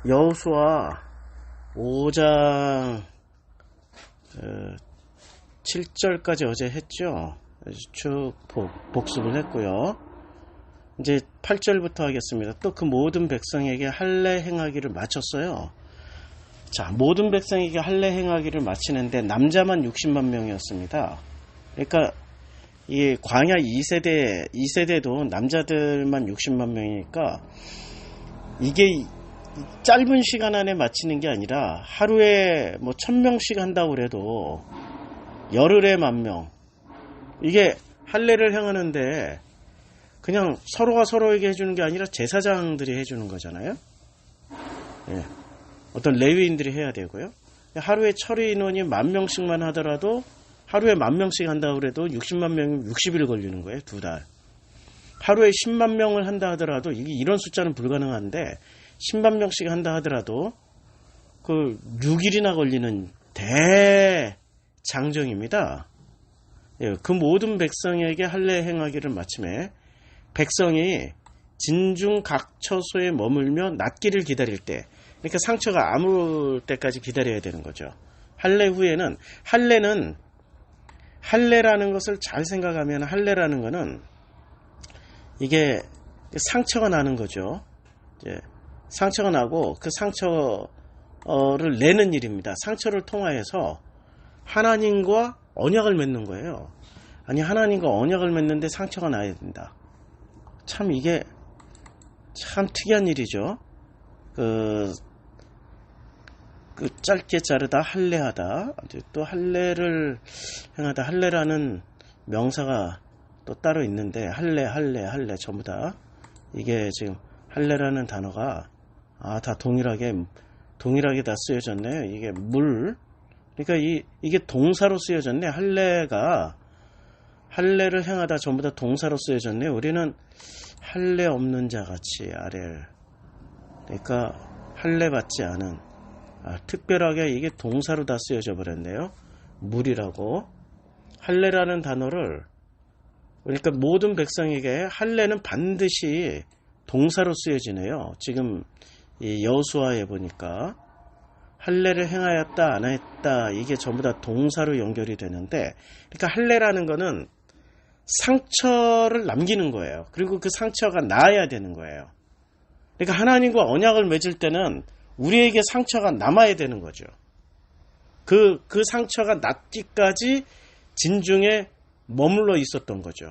여호수아 5장 7절까지 어제 했죠. 쭉 복습을 했고요. 이제 8절부터 하겠습니다. 또 그 모든 백성에게 할례 행하기를 마쳤어요. 자, 모든 백성에게 할례 행하기를 마치는데 남자만 60만 명이었습니다. 그러니까 이 광야 2세대도 남자들만 60만 명이니까 이게 짧은 시간 안에 마치는 게 아니라 하루에 뭐 1000명씩 한다고 그래도 열흘에 10,000명. 이게 할례를 행하는데 그냥 서로가 서로에게 해주는 게 아니라 제사장들이 해주는 거잖아요. 예. 어떤 레위인들이 해야 되고요. 하루에 처리 인원이 10,000명씩만 하더라도 하루에 10,000명씩 한다고 그래도 60만 명이면 60일 걸리는 거예요. 2달. 하루에 10만 명을 한다 하더라도 이런 숫자는 불가능한데 10만 명씩 한다 하더라도 그 6일이나 걸리는 대장정입니다. 예, 그 모든 백성에게 할례 행하기를 마침에 백성이 진중 각 처소에 머물며 낫기를 기다릴 때, 그러니까 상처가 아물 때까지 기다려야 되는 거죠. 할례 후에는 할례라는 것을 잘 생각하면 할례라는 거는 이게 상처가 나는 거죠. 이제 상처가 나고 그 상처를 내는 일입니다. 상처를 통하여서 하나님과 언약을 맺는 거예요. 아니, 하나님과 언약을 맺는데 상처가 나야 된다. 참 이게 참 특이한 일이죠. 그 짧게 자르다 할례하다. 또 할례를 행하다. 할례라는 명사가 또 따로 있는데 할례 전부 다 이게 지금 할례라는 단어가 다 동일하게 다 쓰여졌네요. 이게 그러니까 이게 동사로 쓰여졌네. 할례를 행하다 전부 다 동사로 쓰여졌네. 우리는 할례 없는 자 같이 아렐. 그러니까 할례 받지 않은 특별하게 이게 동사로 다 쓰여져 버렸네요. 물이라고. 할례라는 단어를 그러니까 모든 백성에게 할례는 반드시 동사로 쓰여지네요. 지금 이 여호수아에 보니까 할례를 행하였다 안 했다 이게 전부 다 동사로 연결이 되는데, 그러니까 할례라는 거는 상처를 남기는 거예요. 그리고 그 상처가 나아야 되는 거예요. 그러니까 하나님과 언약을 맺을 때는 우리에게 상처가 남아야 되는 거죠. 그 상처가 낫기까지 진중에 머물러 있었던 거죠.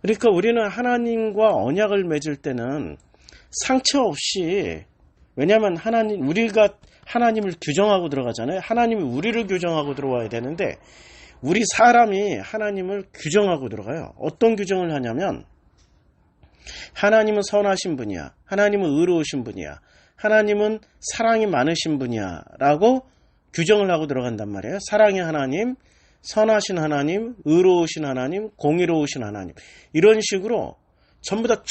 그러니까 우리는 하나님과 언약을 맺을 때는 상처 없이, 왜냐하면 우리가 하나님을 규정하고 들어가잖아요. 하나님이 우리를 규정하고 들어와야 되는데 우리 사람이 하나님을 규정하고 들어가요. 어떤 규정을 하냐면 하나님은 선하신 분이야. 하나님은 의로우신 분이야. 하나님은 사랑이 많으신 분이야 라고 규정을 하고 들어간단 말이에요. 사랑의 하나님, 선하신 하나님, 의로우신 하나님, 공의로우신 하나님, 이런 식으로 전부 다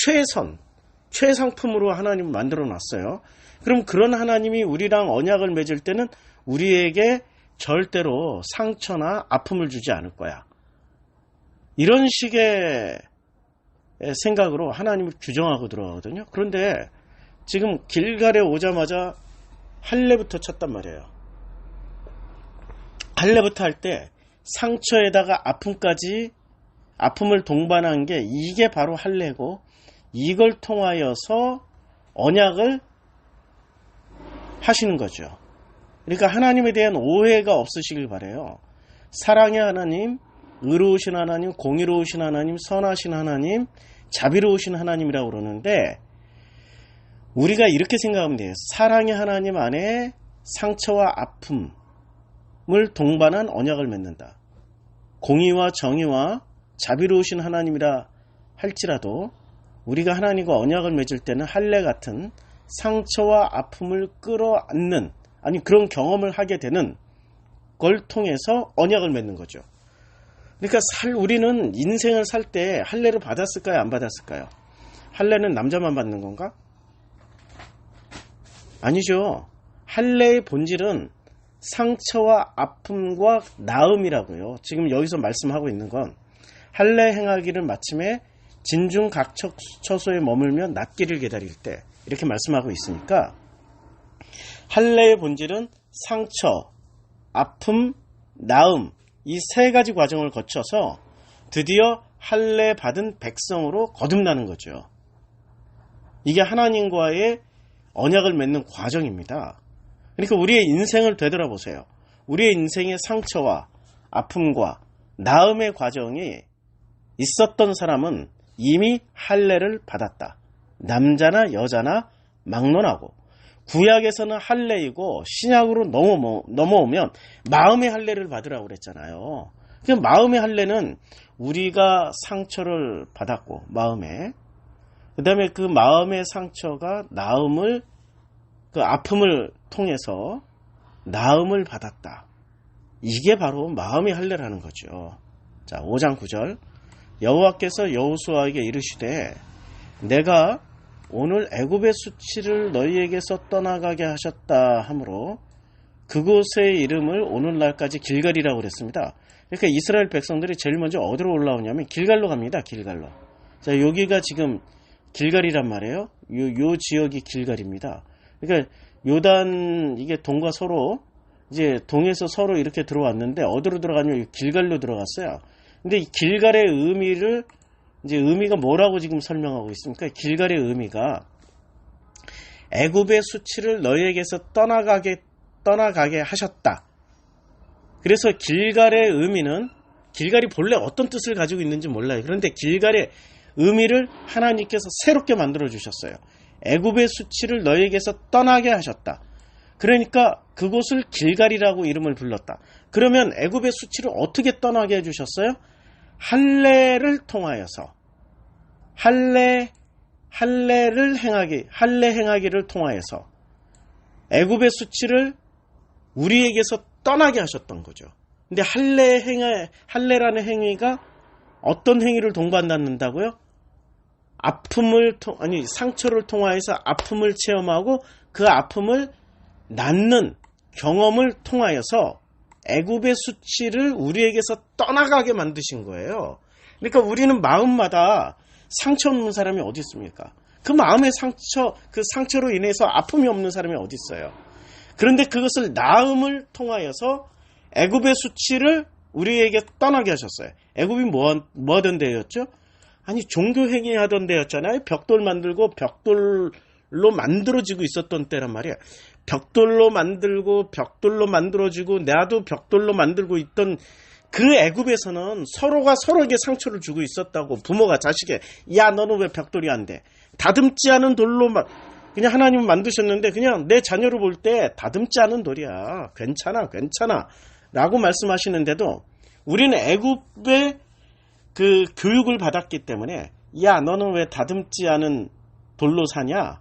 최상품으로 하나님을 만들어 놨어요. 그럼 그런 하나님이 우리랑 언약을 맺을 때는 우리에게 절대로 상처나 아픔을 주지 않을 거야. 이런 식의 생각으로 하나님을 규정하고 들어가거든요. 그런데 지금 길갈에 오자마자 할례부터 쳤단 말이에요. 할례부터 할 때 상처에다가 아픔을 동반한 게 이게 바로 할례고, 이걸 통하여서 언약을 하시는 거죠. 그러니까 하나님에 대한 오해가 없으시길 바라요. 사랑의 하나님, 의로우신 하나님, 공의로우신 하나님, 선하신 하나님, 자비로우신 하나님이라고 그러는데 우리가 이렇게 생각하면 돼요. 사랑의 하나님 안에 상처와 아픔을 동반한 언약을 맺는다. 공의와 정의와 자비로우신 하나님이라 할지라도 우리가 하나님과 언약을 맺을 때는 할례 같은 상처와 아픔을 끌어안는, 아니 그런 경험을 하게 되는 걸 통해서 언약을 맺는 거죠. 그러니까 우리는 인생을 살 때 할례를 받았을까요? 안 받았을까요? 할례는 남자만 받는 건가? 아니죠. 할례의 본질은 상처와 아픔과 나음이라고요. 지금 여기서 말씀하고 있는 건 할례 행하기를 마침에 진중 각 처소에 머물며 낫기를 기다릴 때, 이렇게 말씀하고 있으니까 할례의 본질은 상처, 아픔, 나음 이 세 가지 과정을 거쳐서 드디어 할례 받은 백성으로 거듭나는 거죠. 이게 하나님과의 언약을 맺는 과정입니다. 그러니까 우리의 인생을 되돌아보세요. 우리의 인생의 상처와 아픔과 나음의 과정이 있었던 사람은 이미 할례를 받았다. 남자나 여자나 막론하고 구약에서는 할례이고 신약으로 넘어오면 마음의 할례를 받으라고 그랬잖아요. 마음의 할례는 우리가 상처를 받았고 마음에 그 다음에 그 마음의 상처가 나음을 그 아픔을 통해서 나음을 받았다. 이게 바로 마음의 할례라는 거죠. 자, 5장 9절 여호와께서 여호수아에게 이르시되 내가 오늘 애굽의 수치를 너희에게서 떠나가게 하셨다 하므로 그곳의 이름을 오늘날까지 길갈이라고 그랬습니다. 그러니까 이스라엘 백성들이 제일 먼저 어디로 올라오냐면 길갈로 갑니다. 길갈로. 자, 여기가 지금 길갈이란 말이에요. 요 지역이 길갈입니다. 그러니까 요단 이게 동과 서로 이제 동에서 서로 이렇게 들어왔는데 어디로 들어가냐면 길갈로 들어갔어요. 근데 이 길갈의 의미를 이제 의미가 뭐라고 지금 설명하고 있습니까? 길갈의 의미가 애굽의 수치를 너희에게서 떠나가게 하셨다. 그래서 길갈의 의미는 길갈이 본래 어떤 뜻을 가지고 있는지 몰라요. 그런데 길갈의 의미를 하나님께서 새롭게 만들어 주셨어요. 애굽의 수치를 너희에게서 떠나게 하셨다. 그러니까 그곳을 길갈이라고 이름을 불렀다. 그러면 애굽의 수치를 어떻게 떠나게 해주셨어요? 할례를 통하여서 할례 행하기를 통하여서 애굽의 수치를 우리에게서 떠나게 하셨던 거죠. 근데 할례라는 행위가 어떤 행위를 동반받는다고요? 상처를 통하여서 아픔을 체험하고 그 아픔을 낫는 경험을 통하여서 애굽의 수치를 우리에게서 떠나가게 만드신 거예요. 그러니까 우리는 마음마다 상처 없는 사람이 어디 있습니까? 그 마음의 그 상처로 인해서 아픔이 없는 사람이 어디 있어요? 그런데 그것을 나음을 통하여서 애굽의 수치를 우리에게 떠나게 하셨어요. 애굽이 뭐 하던 데였죠? 아니 종교행위 하던 데였잖아요. 벽돌 만들고 벽돌로 만들어지고 있었던 때란 말이에요. 벽돌로 만들어지고 나도 벽돌로 만들고 있던 그 애굽에서는 서로가 서로에게 상처를 주고 있었다고. 부모가 자식에 야 너는 왜 벽돌이 안 돼? 다듬지 않은 돌로 그냥 하나님 만드셨는데 그냥 내 자녀를 볼 때 다듬지 않은 돌이야. 괜찮아 라고 말씀하시는데도 우리는 애굽의 그 교육을 받았기 때문에 야 너는 왜 다듬지 않은 돌로 사냐?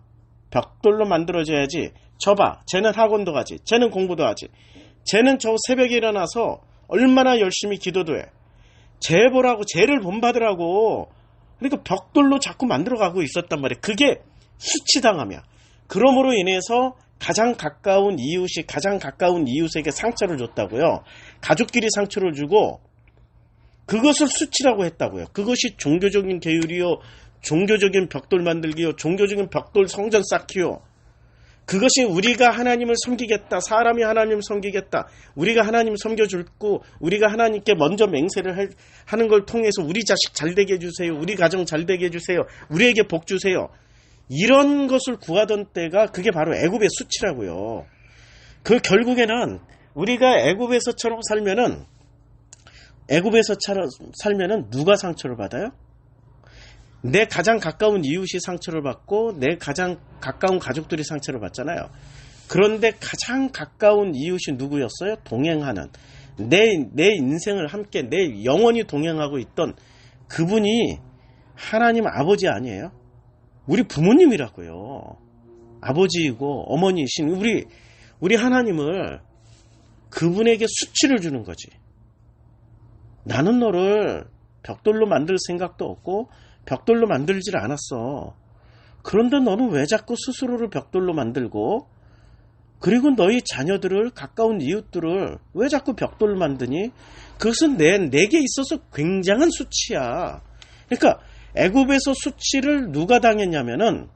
벽돌로 만들어져야지. 저봐 쟤는 학원도 가지, 쟤는 공부도 하지, 쟤는 저 새벽에 일어나서 얼마나 열심히 기도도 해. 쟤 보라고, 쟤를 본받으라고. 그러니까 벽돌로 자꾸 만들어가고 있었단 말이에요. 그게 수치당함이야. 그러므로 인해서 가장 가까운 이웃에게 상처를 줬다고요. 가족끼리 상처를 주고 그것을 수치라고 했다고요. 그것이 종교적인 계율이요, 종교적인 벽돌 만들기요, 종교적인 벽돌 성전 쌓기요. 그것이 우리가 하나님을 섬기겠다, 사람이 하나님을 섬기겠다, 우리가 하나님 섬겨줄고 우리가 하나님께 먼저 맹세를 하는 걸 통해서 우리 자식 잘되게 해주세요, 우리 가정 잘되게 해주세요, 우리에게 복 주세요, 이런 것을 구하던 때가 그게 바로 애굽의 수치라고요. 그 결국에는 우리가 애굽에서처럼 살면은 누가 상처를 받아요? 내 가장 가까운 이웃이 상처를 받고 내 가장 가까운 가족들이 상처를 받잖아요. 그런데 가장 가까운 이웃이 누구였어요? 동행하는, 내 인생을 함께 내 영원히 동행하고 있던 그분이 하나님 아버지 아니에요? 우리 부모님이라고요. 아버지이고 어머니이신 우리 하나님을, 그분에게 수치를 주는 거지. 나는 너를 벽돌로 만들 생각도 없고 벽돌로 만들질 않았어. 그런데 너는 왜 자꾸 스스로를 벽돌로 만들고, 그리고 너희 자녀들을, 가까운 이웃들을 왜 자꾸 벽돌로 만드니? 그것은 내게 있어서 굉장한 수치야. 그러니까 애굽에서 수치를 누가 당했냐면은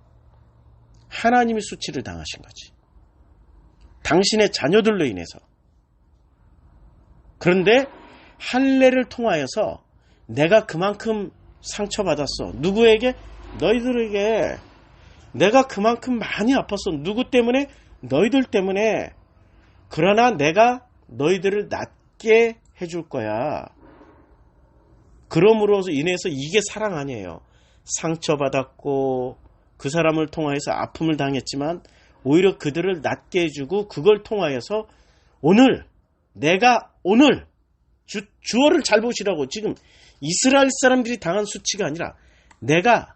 하나님이 수치를 당하신 거지. 당신의 자녀들로 인해서. 그런데 할례를 통하여서 내가 그만큼 상처받았어. 누구에게? 너희들에게. 내가 그만큼 많이 아팠어. 누구 때문에? 너희들 때문에. 그러나 내가 너희들을 낫게 해줄 거야. 그러므로 인해서 이게 사랑 아니에요. 상처받았고 그 사람을 통하여서 아픔을 당했지만 오히려 그들을 낫게 해주고 그걸 통하여서 오늘 내가 오늘 주어를 잘 보시라고. 지금 이스라엘 사람들이 당한 수치가 아니라 내가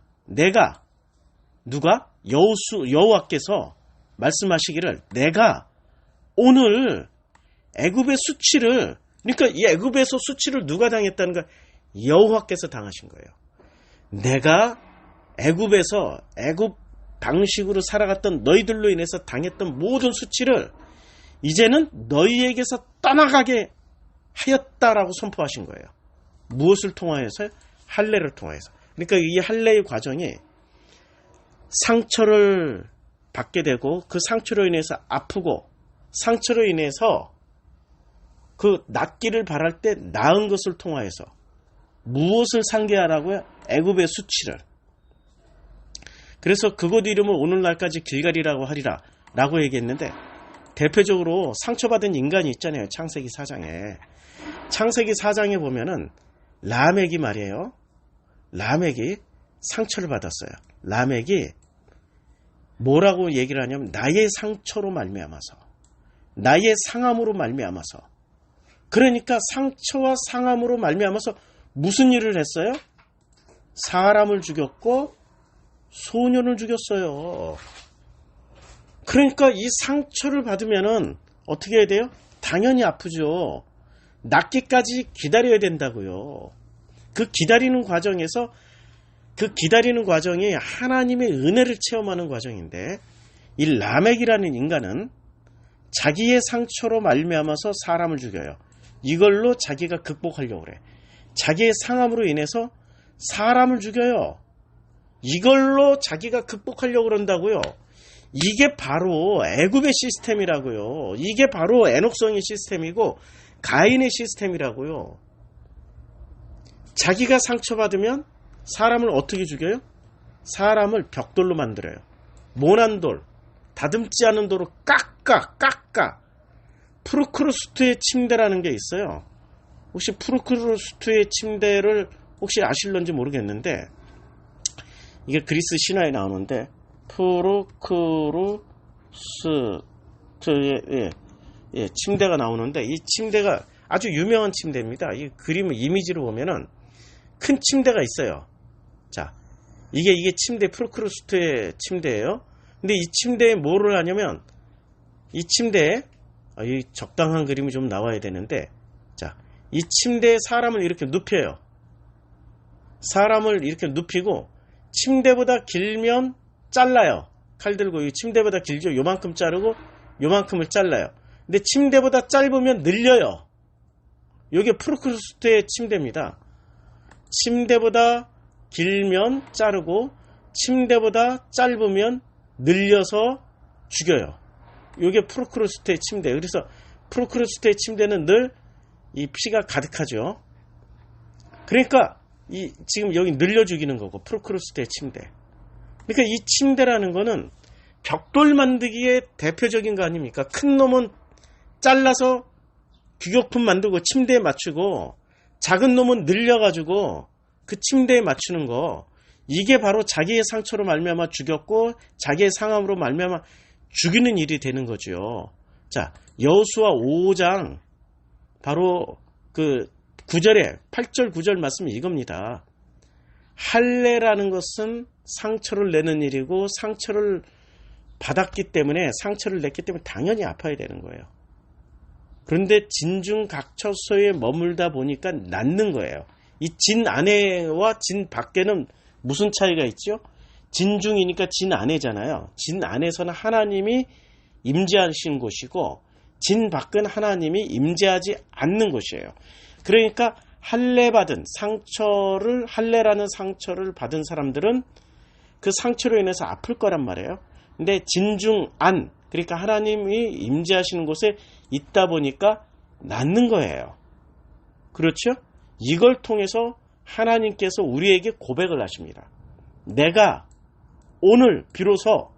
누가? 여호와께서 말씀하시기를 내가 오늘 애굽의 수치를, 그러니까 이 애굽에서 수치를 누가 당했다는 거? 여호와께서 당하신 거예요. 내가 애굽에서 애굽 방식으로 살아갔던 너희들로 인해서 당했던 모든 수치를 이제는 너희에게서 떠나가게 하였다라고 선포하신 거예요. 무엇을 통하여서요? 할례를 통하여서. 그러니까 이 할례의 과정이 상처를 받게 되고 그 상처로 인해서 아프고 상처로 인해서 그 낫기를 바랄 때 나은 것을 통하여서 무엇을 상기하라고요? 애굽의 수치를. 그래서 그곳 이름을 오늘날까지 길갈이라고 하리라 라고 얘기했는데, 대표적으로 상처받은 인간이 있잖아요. 창세기 4장에. 창세기 4장에 보면은 라멕이 말이에요. 라멕이 상처를 받았어요. 라멕이 뭐라고 얘기를 하냐면 나의 상처로 말미암아서, 나의 상함으로 말미암아서. 그러니까 상처와 상함으로 말미암아서 무슨 일을 했어요? 사람을 죽였고 소년을 죽였어요. 그러니까 이 상처를 받으면은 어떻게 해야 돼요? 당연히 아프죠. 낫기까지 기다려야 된다고요. 그 기다리는 과정이 하나님의 은혜를 체험하는 과정인데, 이 라멕이라는 인간은 자기의 상처로 말미암아서 사람을 죽여요. 이걸로 자기가 극복하려고 그래. 자기의 상함으로 인해서 사람을 죽여요. 이걸로 자기가 극복하려고 그런다고요. 이게 바로 애굽의 시스템이라고요. 이게 바로 에녹성의 시스템이고 가인의 시스템이라고요. 자기가 상처받으면 사람을 어떻게 죽여요? 사람을 벽돌로 만들어요. 모난 돌, 다듬지 않은 돌로 깎아. 프루크루스트의 침대라는 게 있어요. 혹시 프루크루스트의 침대를 혹시 아실런지 모르겠는데, 이게 그리스 신화에 나오는데, 프루크루스트의 침대가 나오는데, 이 침대가 아주 유명한 침대입니다. 이 그림을 이미지로 보면은 큰 침대가 있어요. 자, 이게 침대, 프루크루스트의 침대예요. 근데 이 침대에 뭐를 하냐면, 이 침대에 이 적당한 그림이 좀 나와야 되는데, 자, 이 침대에 사람을 이렇게 눕혀요. 사람을 이렇게 눕히고 침대보다 길면 잘라요. 칼 들고 이 침대보다 길죠. 요만큼 자르고 요만큼을 잘라요. 근데 침대보다 짧으면 늘려요. 이게 프루크루스트의 침대입니다. 침대보다 길면 자르고 침대보다 짧으면 늘려서 죽여요. 이게 프루크루스트의 침대. 그래서 프루크루스트의 침대는 늘 이 피가 가득하죠. 그러니까 지금 여기 늘려 죽이는 거고, 프루크루스트의 침대. 그러니까 이 침대라는 거는 벽돌 만들기의 대표적인 거 아닙니까? 큰 놈은 잘라서 규격품 만들고 침대에 맞추고, 작은 놈은 늘려가지고 그 침대에 맞추는 거. 이게 바로 자기의 상처로 말미암아 죽였고 자기의 상함으로 말미암아 죽이는 일이 되는 거죠. 자, 여호수아 5장 바로 그 9절에 8절 9절 말씀이 이겁니다. 할례라는 것은 상처를 내는 일이고, 상처를 받았기 때문에, 상처를 냈기 때문에 당연히 아파야 되는 거예요. 그런데 진중각처소에 머물다 보니까 낫는 거예요. 이 진 안에와 진 밖에는 무슨 차이가 있죠? 진중이니까 진 안에잖아요. 진 안에서는 하나님이 임재하신 곳이고, 진 밖은 하나님이 임재하지 않는 곳이에요. 그러니까 할례라는 상처를 받은 사람들은 그 상처로 인해서 아플 거란 말이에요. 근데 진중안, 그러니까 하나님이 임재하시는 곳에 있다 보니까 낫는 거예요. 그렇죠? 이걸 통해서 하나님께서 우리에게 고백을 하십니다. 내가 오늘 비로소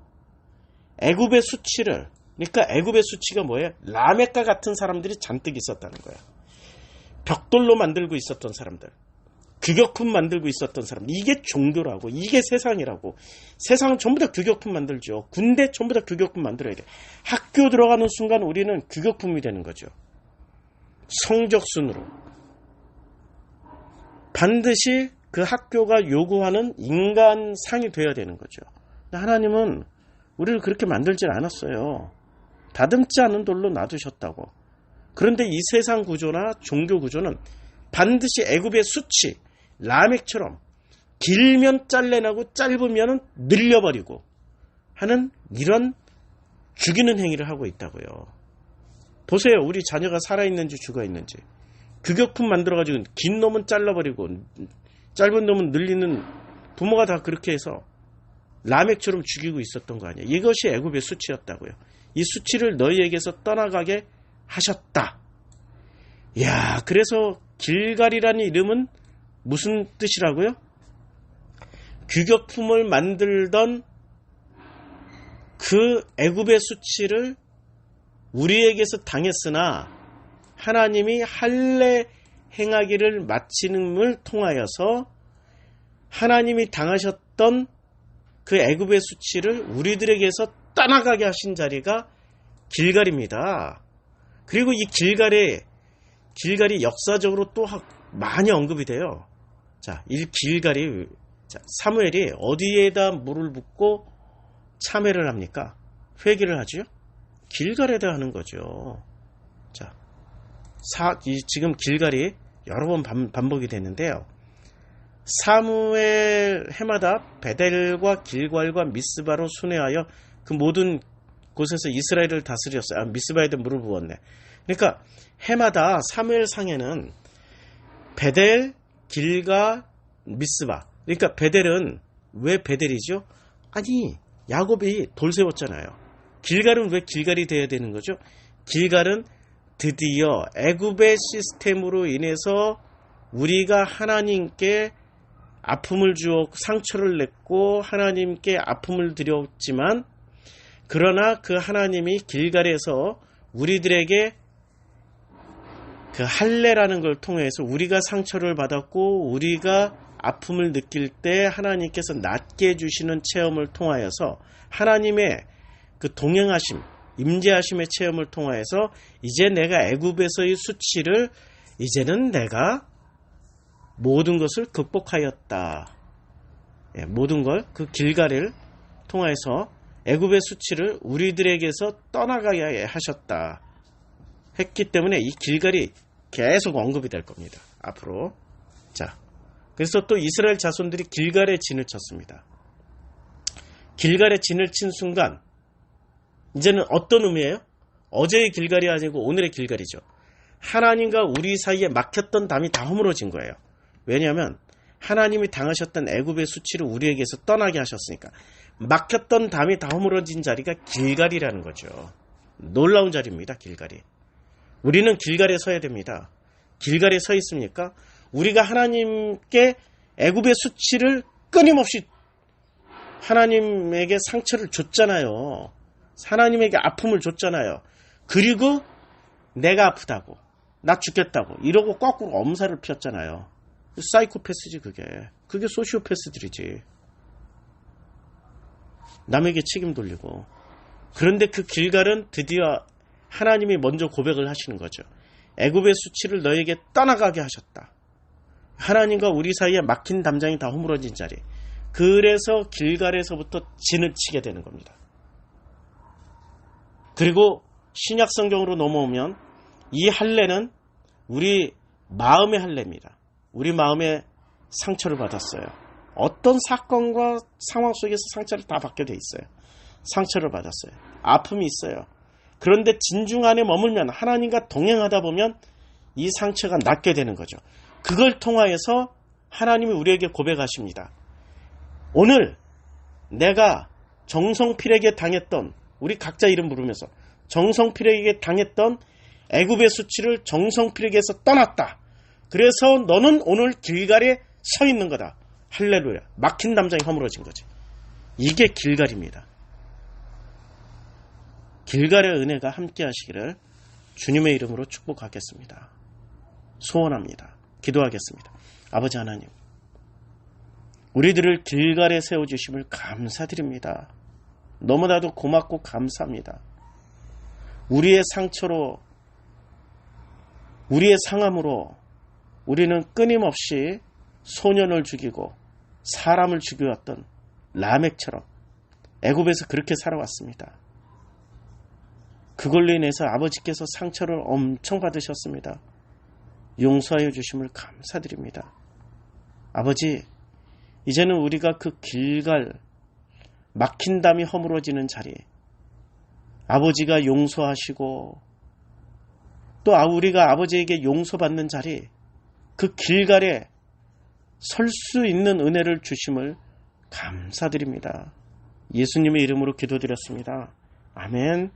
애굽의 수치를, 그러니까 애굽의 수치가 뭐예요? 라멕과 같은 사람들이 잔뜩 있었다는 거예요. 벽돌로 만들고 있었던 사람들, 규격품 만들고 있었던 사람, 이게 종교라고, 이게 세상이라고. 세상은 전부 다 규격품 만들죠. 군대 전부 다 규격품 만들어야 돼. 학교 들어가는 순간 우리는 규격품이 되는 거죠. 성적 순으로. 반드시 그 학교가 요구하는 인간상이 되어야 되는 거죠. 하나님은 우리를 그렇게 만들질 않았어요. 다듬지 않은 돌로 놔두셨다고. 그런데 이 세상 구조나 종교 구조는 반드시 애굽의 수치, 라멕처럼 길면 잘라내고 짧으면 늘려버리고 하는 이런 죽이는 행위를 하고 있다고요. 보세요. 우리 자녀가 살아있는지 죽어있는지. 규격품 만들어가지고 긴 놈은 잘라버리고 짧은 놈은 늘리는 부모가 다 그렇게 해서 라멕처럼 죽이고 있었던 거 아니에요. 이것이 애굽의 수치였다고요. 이 수치를 너희에게서 떠나가게 하셨다. 이야, 그래서 길갈이라는 이름은 무슨 뜻이라고요? 규격품을 만들던 그 애굽의 수치를 우리에게서 당했으나 하나님이 할례 행하기를 마치는을 통하여서 하나님이 당하셨던 그 애굽의 수치를 우리들에게서 떠나가게 하신 자리가 길갈입니다. 그리고 이 길갈이 역사적으로 또 많이 언급이 돼요. 자, 이 길갈이, 사무엘이 어디에다 물을 붓고 참회를 합니까? 회개를 하죠? 길갈에다 하는 거죠. 자, 지금 길갈이 여러 번 반복이 됐는데요. 사무엘 해마다 베델과 길갈과 미스바로 순회하여 그 모든 곳에서 이스라엘을 다스렸어요. 미스바에도 물을 부었네. 그러니까 해마다 사무엘 상에는 베델, 길갈, 미스바. 그러니까 베델은 왜 베델이죠? 아니, 야곱이 돌 세웠잖아요. 길갈은 왜 길갈이 돼야 되는 거죠? 길갈은 드디어 애굽의 시스템으로 인해서 우리가 하나님께 아픔을 주어 상처를 냈고 하나님께 아픔을 드렸지만, 그러나 그 하나님이 길갈에서 우리들에게 그 할례라는 걸 통해서 우리가 상처를 받았고 우리가 아픔을 느낄 때 하나님께서 낫게 해주시는 체험을 통하여서 하나님의 그 동행하심, 임재하심의 체험을 통하여서 이제 내가 애굽에서의 수치를 이제는 내가 모든 것을 극복하였다. 모든 걸 그 길갈을 통해서 애굽의 수치를 우리들에게서 떠나가게 하셨다 했기 때문에 이 길갈이 계속 언급이 될 겁니다. 앞으로. 자, 그래서 또 이스라엘 자손들이 길갈에 진을 쳤습니다. 길갈에 진을 친 순간 이제는 어떤 의미예요? 어제의 길갈이 아니고 오늘의 길갈이죠. 하나님과 우리 사이에 막혔던 담이 다 허물어진 거예요. 왜냐하면 하나님이 당하셨던 애굽의 수치를 우리에게서 떠나게 하셨으니까. 막혔던 담이 다 허물어진 자리가 길갈이라는 거죠. 놀라운 자리입니다. 길갈이. 우리는 길갈에 서야 됩니다. 길갈에 서 있습니까? 우리가 하나님께 애굽의 수치를 끊임없이 하나님에게 상처를 줬잖아요. 하나님에게 아픔을 줬잖아요. 그리고 내가 아프다고, 나 죽겠다고 이러고 거꾸로 엄살을 피웠잖아요. 사이코패스지 그게. 그게 소시오패스들이지. 남에게 책임 돌리고. 그런데 그 길갈은 드디어 하나님이 먼저 고백을 하시는 거죠. 애굽의 수치를 너에게 떠나가게 하셨다. 하나님과 우리 사이에 막힌 담장이 다 허물어진 자리. 그래서 길갈에서부터 진을 치게 되는 겁니다. 그리고 신약 성경으로 넘어오면 이 할례는 우리 마음의 할례입니다. 우리 마음에 상처를 받았어요. 어떤 사건과 상황 속에서 상처를 다 받게 돼 있어요. 상처를 받았어요. 아픔이 있어요. 그런데 진중 안에 머물면, 하나님과 동행하다 보면 이 상처가 낫게 되는 거죠. 그걸 통하여서 하나님이 우리에게 고백하십니다. 오늘 내가 정성필에게 당했던, 우리 각자 이름 부르면서 정성필에게 당했던 애굽의 수치를 정성필에게서 떠났다. 그래서 너는 오늘 길갈에 서 있는 거다. 할렐루야. 막힌 담장이 허물어진 거지. 이게 길갈입니다. 길갈의 은혜가 함께 하시기를 주님의 이름으로 축복하겠습니다. 소원합니다. 기도하겠습니다. 아버지 하나님, 우리들을 길갈에 세워주심을 감사드립니다. 너무나도 고맙고 감사합니다. 우리의 상처로, 우리의 상함으로 우리는 끊임없이 소년을 죽이고 사람을 죽여왔던 라멕처럼 애굽에서 그렇게 살아왔습니다. 그걸로 인해서 아버지께서 상처를 엄청 받으셨습니다. 용서하여 주심을 감사드립니다. 아버지, 이제는 우리가 그 길갈, 막힌 담이 허물어지는 자리, 아버지가 용서하시고 또 우리가 아버지에게 용서받는 자리, 그 길갈에 설 수 있는 은혜를 주심을 감사드립니다. 예수님의 이름으로 기도드렸습니다. 아멘.